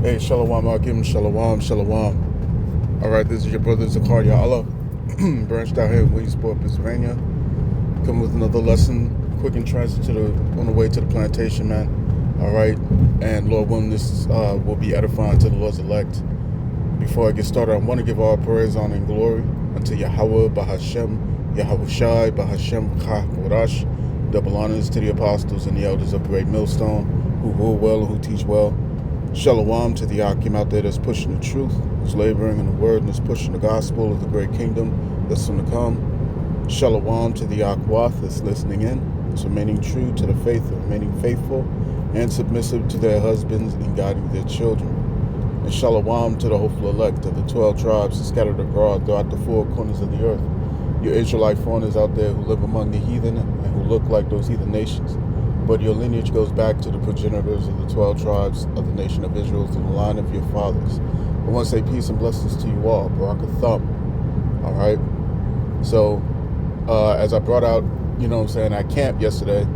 Hey, Shalom, Akim, Shalom, Shalom. All right, this is your brother Zakaria Allah, branched out here in Williamsport, Pennsylvania. Come with another lesson, quick in transit on the way to the plantation, man. All right, and Lord willing, this will be edifying to the Lord's elect. Before I get started, I want to give all praise, honor, and glory unto Yahweh, Bahashem, Yahweh Shai, Bahashem, Chah, Kodash. Double honors to the apostles and the elders of Great Millstone, who rule well and who teach well. Shalom to the Akim out there that's pushing the truth, who's laboring in the word, and is pushing the gospel of the great kingdom that's soon to come. Shalom to the Akwath that's listening in, that's remaining true to the faith, remaining faithful and submissive to their husbands and guiding their children. And shalom to the hopeful elect of the 12 tribes scattered abroad throughout the four corners of the earth. Your Israelite foreigners out there who live among the heathen and who look like those heathen nations. But your lineage goes back to the progenitors of the 12 tribes of the nation of Israel through the line of your fathers. I want to say peace and blessings to you all. Barakatham. All right. So, as I brought out, at camp yesterday,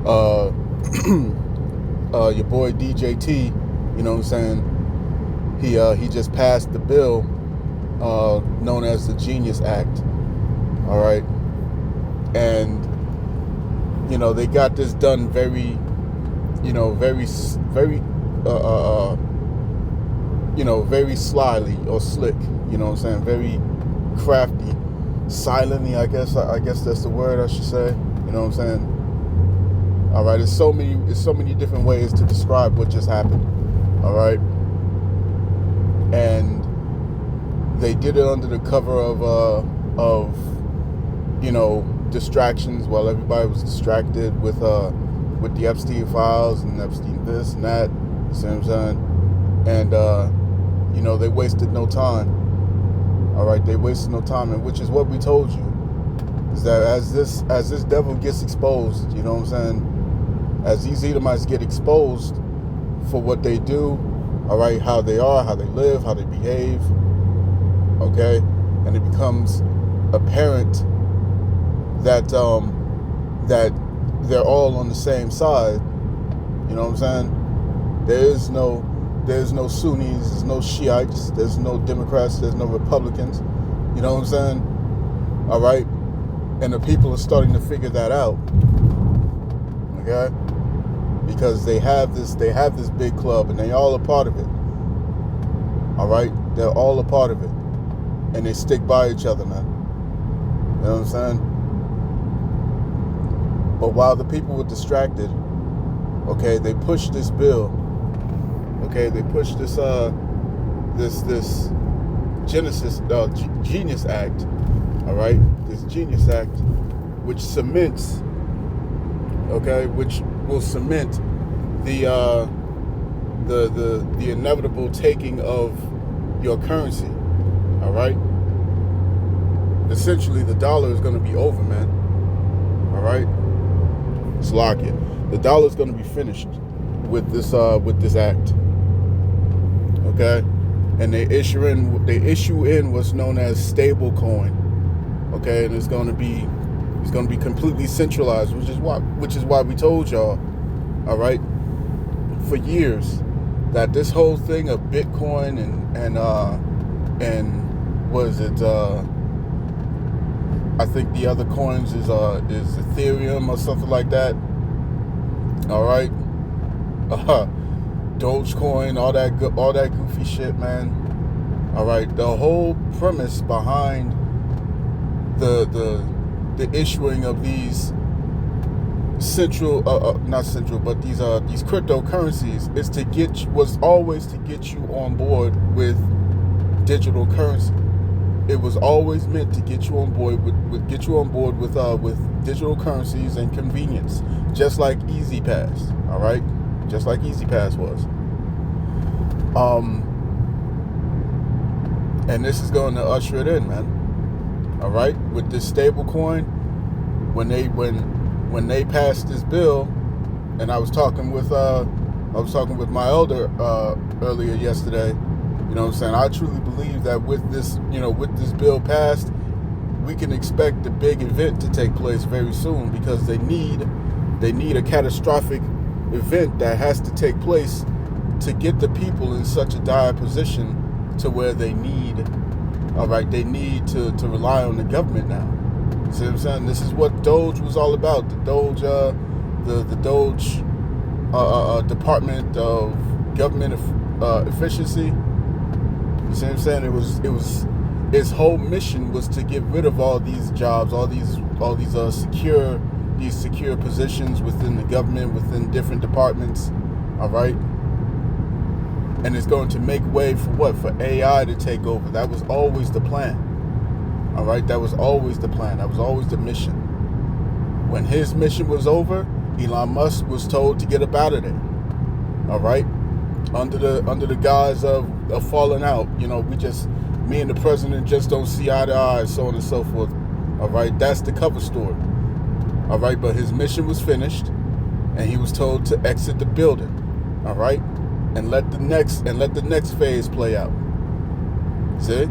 your boy DJT, he just passed the bill known as the Genius Act. All right. And they got this done very slyly or slick, very crafty, silently, I guess that's the word I should say, All right, it's so many different ways to describe what just happened, all right? And they did it under the cover of distractions while everybody was distracted with the Epstein files and Epstein this and that, you see what I'm saying? And they wasted no time. All right, they wasted no time, and which is what we told you, is that as this devil gets exposed, as these Edomites get exposed for what they do, all right, how they are, how they live, how they behave, okay, and it becomes apparent that that they're all on the same side. There's no Sunnis, there's no Shiites, there's no Democrats, there's no Republicans. All right, and the people are starting to figure that out. Okay, because they have this big club and they all a part of it. All right, they're all a part of it, and they stick by each other, man. You know what I'm saying? But while the people were distracted, okay, they pushed this bill. Okay, they pushed this this Genius Act. All right, this Genius Act, which cements, which will cement the inevitable taking of your currency. All right. Essentially, the dollar is going to be over, man. All right. Lock it. The dollar is going to be finished with this act, okay? And they issue in what's known as stable coin, okay? And it's going to be completely centralized, which is why we told y'all, all right, for years, that this whole thing of Bitcoin and what is it? I think the other coins is Ethereum or something like that. All right, Dogecoin, all that goofy shit, man. All right, the whole premise behind the issuing of these not central, but these cryptocurrencies was always to get you on board with digital currency. It was always meant to get you on board with digital currencies and convenience, just like EasyPass. All right, just like EasyPass was. And this is going to usher it in, man. All right, with this stable coin, when they passed this bill, and I was talking with my elder earlier yesterday. I truly believe that with this bill passed, we can expect a big event to take place very soon, because they need a catastrophic event that has to take place to get the people in such a dire position to where they need, all right, they need to rely on the government now. See what I'm saying? This is what Doge was all about. The Doge, the Doge Department of Government Efficiency. You see what I'm saying? It was its whole mission was to get rid of all these jobs, all these secure positions within the government, within different departments. All right. And it's going to make way for what? For AI to take over. That was always the plan. All right, that was always the plan. That was always the mission. When his mission was over, Elon Musk was told to get up out of there. All right, under the guise of falling out. You know, me and the president just don't see eye to eye, so on and so forth. All right, that's the cover story. All right, but his mission was finished, and he was told to exit the building. All right, and let the next phase play out. See?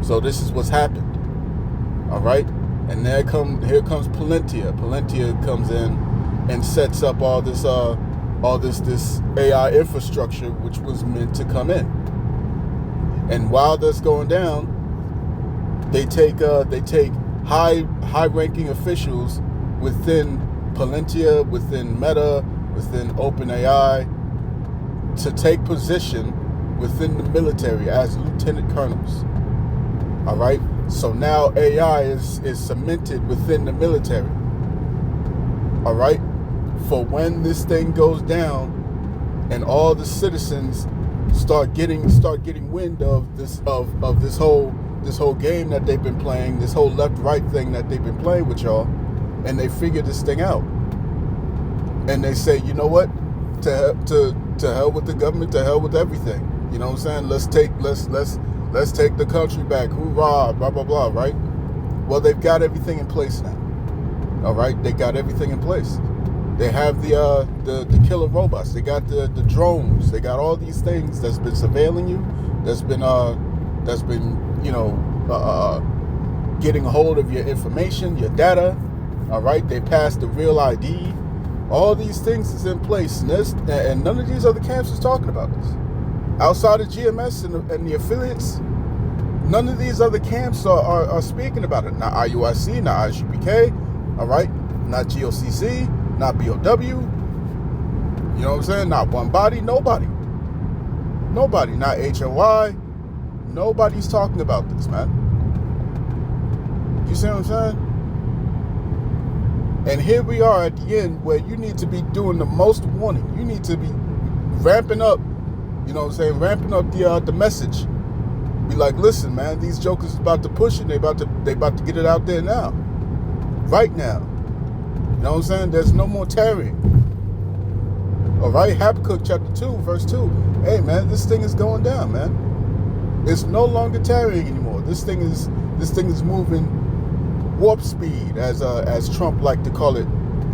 So this is what's happened. All right, and here comes Palantir. Palantir comes in and sets up all this AI infrastructure, which was meant to come in. And while that's going down, they take high-ranking officials within Palantir, within Meta, within OpenAI, to take position within the military as lieutenant colonels. All right, so now AI is cemented within the military. All right, for when this thing goes down and all the citizens start getting wind of this whole game that they've been playing, this whole left-right thing that they've been playing with y'all, and they figure this thing out, and they say, you know what, to hell with the government, to hell with everything. You know what I'm saying? Let's take the country back. Hoorah, blah, blah, blah, right? Well, they've got everything in place now. All right? They got everything in place. They have the killer robots. They got the drones. They got all these things that's been surveilling you, that's been getting a hold of your information, your data. All right? They passed the real ID. All these things is in place. And none of these other camps is talking about this. Outside of GMS and the affiliates, none of these other camps are speaking about it. Not IUIC, not IGPK, all right? Not GOCC, not BOW. You know what I'm saying? Not One Body, nobody. Nobody, not HOI. Nobody's talking about this, man. You see what I'm saying? And here we are at the end where you need to be doing the most warning. You need to be ramping up. You know what I'm saying? Ramping up the message. Be like, listen, man, these jokers is about to push it. They about to get it out there now. Right now. You know what I'm saying? There's no more tarrying. All right? Habakkuk chapter 2, verse 2. Hey, man, this thing is going down, man. It's no longer tarrying anymore. This thing is moving warp speed, as Trump liked to call it,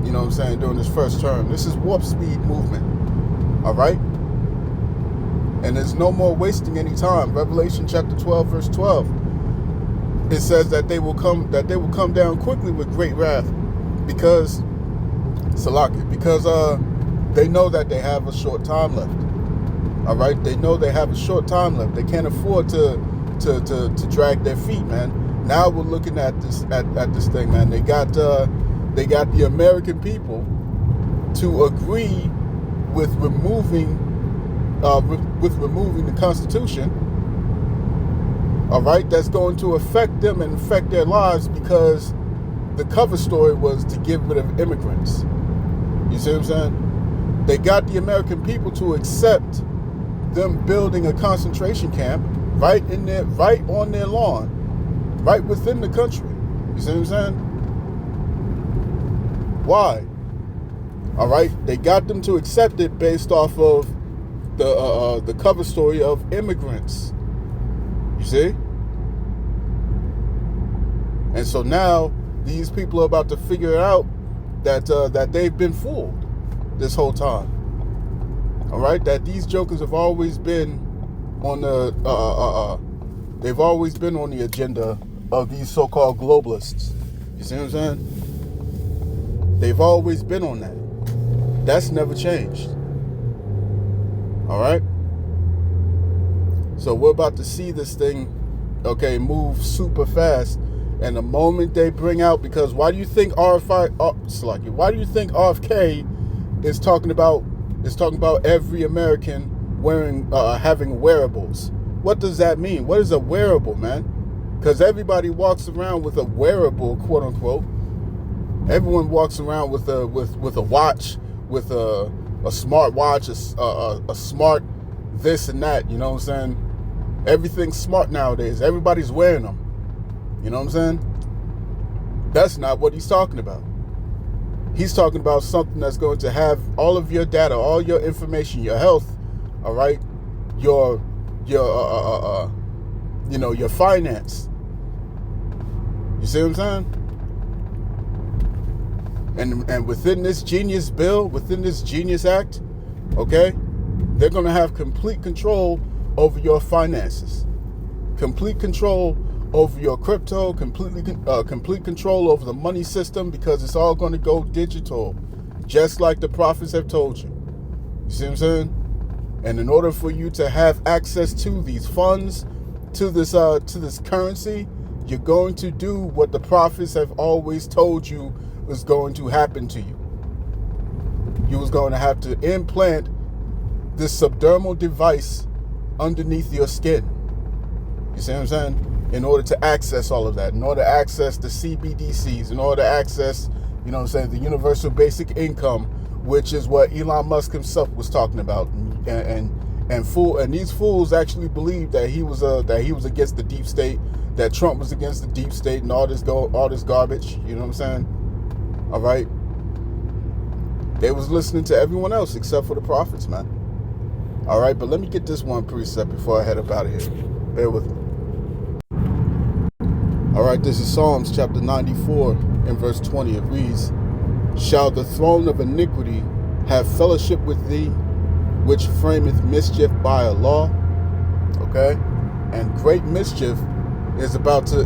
you know what I'm saying, during his first term. This is warp speed movement. All right? And there's no more wasting any time. Revelation chapter 12, verse 12. It says that they will come down quickly with great wrath because they know that they have a short time left. All right? They know they have a short time left. They can't afford to drag their feet, man. Now we're looking at this thing, man. They got the American people to agree with removing the Constitution, all right, that's going to affect them and affect their lives because the cover story was to get rid of immigrants. You see what I'm saying? They got the American people to accept them building a concentration camp right on their lawn, right within the country. You see what I'm saying? Why? All right, they got them to accept it based off of the cover story of immigrants. You see? And so now these people are about to figure out that they've been fooled this whole time. All right, that these jokers have always been on they've always been on the agenda of these so-called globalists. You see what I'm saying? They've always been on that. That's never changed. All right. So we're about to see this thing, okay, move super fast. And the moment they bring out, because why do you think why do you think RFK is talking about every American wearing having wearables? What does that mean? What is a wearable, man? Because everybody walks around with a wearable, quote unquote. Everyone walks around with a watch, with a smart watch, a smart this and that. You know what I'm saying? Everything's smart nowadays. Everybody's wearing them. You know what I'm saying? That's not what he's talking about. He's talking about something that's going to have all of your data, all your information, your health, all right, your your finance. You see what I'm saying? And within this genius bill, within this genius act, okay, they're going to have complete control over your finances, complete control over your crypto, complete control over the money system, because it's all going to go digital, just like the prophets have told you. You see what I'm saying? And in order for you to have access to these funds, to this currency, you're going to do what the prophets have always told you was going to happen to you. You was going to have to implant this subdermal device underneath your skin. You see what I'm saying? In order to access all of that, in order to access the CBDCs, in order to access, you know what I'm saying, the universal basic income, which is what Elon Musk himself was talking about. And these fools actually believed that he was against the deep state, that Trump was against the deep state and all this garbage. You know what I'm saying? All right. They was listening to everyone else except for the prophets, man. All right, but let me get this one precept before I head up out of here. Bear with me. All right, this is Psalms chapter 94 and verse 20. It reads, "Shall the throne of iniquity have fellowship with thee, which frameth mischief by a law?" Okay, and great mischief is about to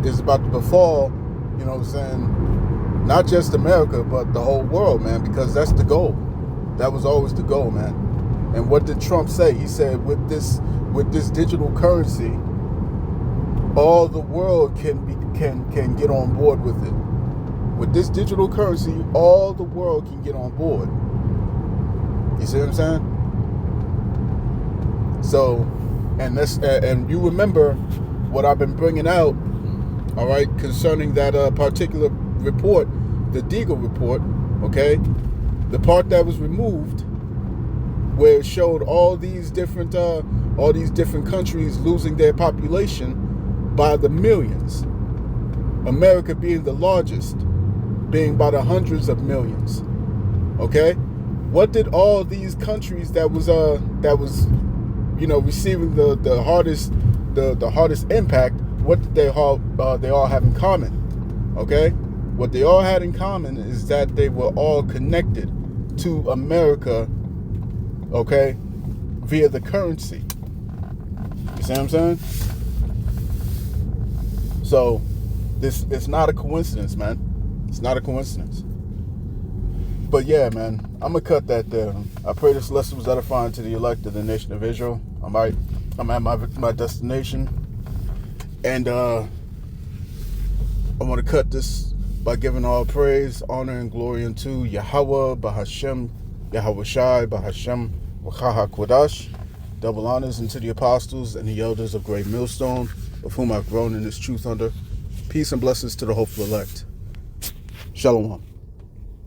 befall, you know what I'm saying, not just America, but the whole world, man, because that's the goal. That was always the goal, man. And what did Trump say? He said, with this digital currency, all the world can get on board with it. With this digital currency, all the world can get on board. You see what I'm saying? So, and you remember what I've been bringing out, all right, concerning that particular report, the Deagle report, okay, the part that was removed, where it showed all these different countries losing their population by the millions. America being the largest, being by the hundreds of millions. Okay, what did all these countries that was receiving the hardest impact? What did they all have in common? Okay, what they all had in common is that they were all connected to America. Okay, via the currency. You see what I'm saying? So it's not a coincidence, man. It's not a coincidence. But yeah, man, I'm gonna cut that there. I pray this lesson was edifying to the elect of the nation of Israel. I'm at my destination, and I want to cut this by giving all praise, honor, and glory unto Yahweh, Bahashem, Yahweh Shai, Bahashem, Wachaha Kodash. Double honors unto the apostles and the elders of Great Millstone, of whom I've grown in this truth under. Peace and blessings to the hopeful elect. Shalom.